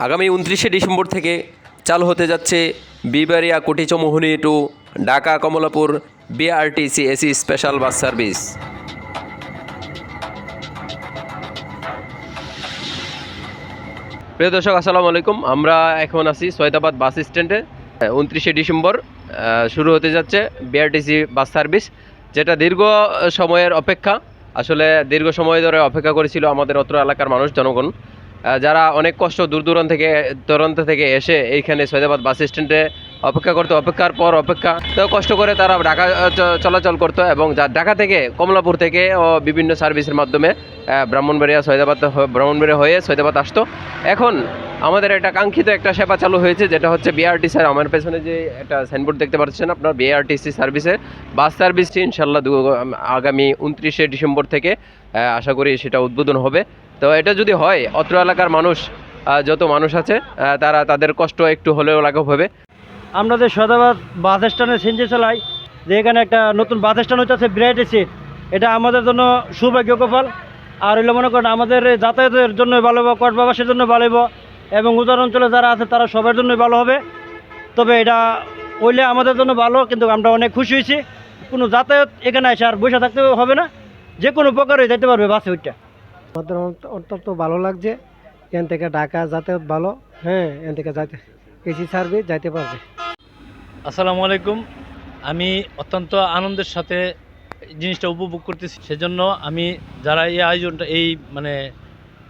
আগামী 29শে ডিসেম্বর থেকে চালু হতে যাচ্ছে বিবাড়িয়া Kutichowmuhani to Dhaka Kamalapur BRTC AC special bus service. প্রিয় দর্শক, আসসালামু আলাইকুম। আমরা এখন আছি সৈয়দাবাদ বাস স্ট্যান্ডে। 29শে ডিসেম্বর শুরু হতে যাচ্ছে বিআরটিসি বাস সার্ভিস, যেটা দীর্ঘ সময়ের অপেক্ষা। আসলে দীর্ঘ সময় ধরে অপেক্ষা করেছিল আমাদের অত্র এলাকার মানুষ, জনগণ, যারা অনেক কষ্ট দূর দূরান্ত থেকে এসে এইখানে সৈয়দাবাদ বাস স্ট্যান্ডে অপেক্ষার পর কষ্ট করে তারা ঢাকা চলাচল করতো, এবং ঢাকা থেকে কমলাপুর থেকে ও বিভিন্ন সার্ভিসের মাধ্যমে ব্রাহ্মণবাড়িয়া হয়ে সৈয়দাবাদ আসতো। এখন আমাদের একটা কাঙ্ক্ষিত একটা সেবা চালু হয়েছে, যেটা হচ্ছে বিআরটিসি। আমার পেছনে যে একটা সাইনবোর্ড দেখতে পাচ্ছেন আপনার, বিআরটিসি সার্ভিসের বাস সার্ভিসটি ইনশাল্লাহ আগামী 29শে ডিসেম্বর থেকে আশা করি সেটা উদ্বোধন হবে। তো এটা যদি হয়, অত্র এলাকার মানুষ, যত মানুষ আছে, তাদের কষ্ট একটু হলেও লাঘব হবে। আমরা যে সৈয়দাবাদ বাস স্ট্যান্ডে সিএনজি চালাই, যে এখানে একটা নতুন বাস স্ট্যান্ড হচ্ছে বিআরটিসি, এটা আমাদের জন্য সৌভাগ্য কপাল। আর হইলে মনে করেন আমাদের যাতায়াতের জন্য ভালো হবে, কসবাবাসের জন্য ভালো হবে, এবং উত্তর অঞ্চলে যারা আছে তারা সবার জন্যই ভালো হবে। তবে এটা হইলে আমাদের জন্য ভালো, কিন্তু আমরা অনেক খুশি হয়েছি। কোনো যাতায়াত এখানে এসে আর বসে থাকতে হবে না, যে কোনো প্রকারে যেতে পারবে বাসে ওইটা। আমাদের অত্যন্ত ভালো লাগছে। এখান থেকে ঢাকা যাতায়াত ভালো, হ্যাঁ, এখান থেকে এসি সার্ভিস যাইতে পারবে। আসসালামু আলাইকুম। আমি অত্যন্ত আনন্দের সাথে জিনিসটা উপভোগ করতেছি। সেজন্য আমি যারা এই আয়োজনটা, এই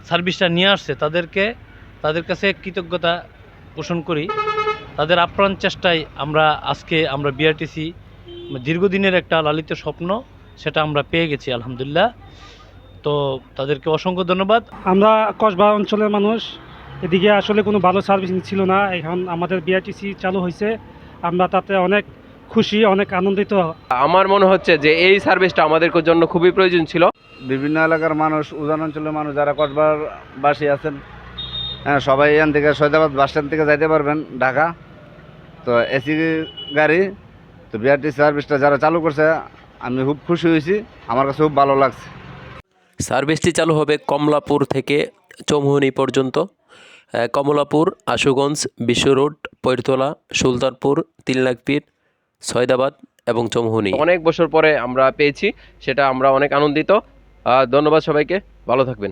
সার্ভিসটা নিয়ে আসছে, তাদের কাছে কৃতজ্ঞতা পোষণ করি। তাদের আপ্রাণ চেষ্টায় আমরা বিআরটিসি দীর্ঘদিনের একটা লালিত স্বপ্ন, সেটা আমরা পেয়ে গেছি আলহামদুলিল্লাহ। তো তাদেরকে অসংখ্য ধন্যবাদ। আমরা কসবা অঞ্চলের মানুষ, এদিকে আসলে কোনো ভালো সার্ভিস ছিল না। এখন আমাদের বিআরটিসি চালু হয়েছে, আমরা তাতে অনেক খুশি, অনেক আনন্দিত। আমার মনে হচ্ছে যে এই সার্ভিসটা আমাদের জন্য খুবই প্রয়োজন ছিল। বিভিন্ন এলাকার মানুষ, উজান অঞ্চলের মানুষ যারা কসবারবাসী আছেন, হ্যাঁ, সবাই এখান থেকে সৈয়দাবাদ বাস স্ট্যান্ড থেকে যাইতে পারবেন ঢাকা। তো এসি গাড়ি, তো বিআরটিসি সার্ভিসটা যারা চালু করছে, আমি খুব খুশি হয়েছি, আমার কাছে খুব ভালো লাগছে। সার্ভিসটি চালু হবে কমলাপুর থেকে চৌমুহনী পর্যন্ত। কমলাপুর, আশুগঞ্জ, বিশ্ব রোড, পৈরতলা, সুলতানপুর, তিলনাকপীর, সৈয়দাবাদ এবং চৌমুহনী। অনেক বছর পরে আমরা পেয়েছি, সেটা আমরা অনেক আনন্দিত। ধন্যবাদ সবাইকে, ভালো থাকবেন।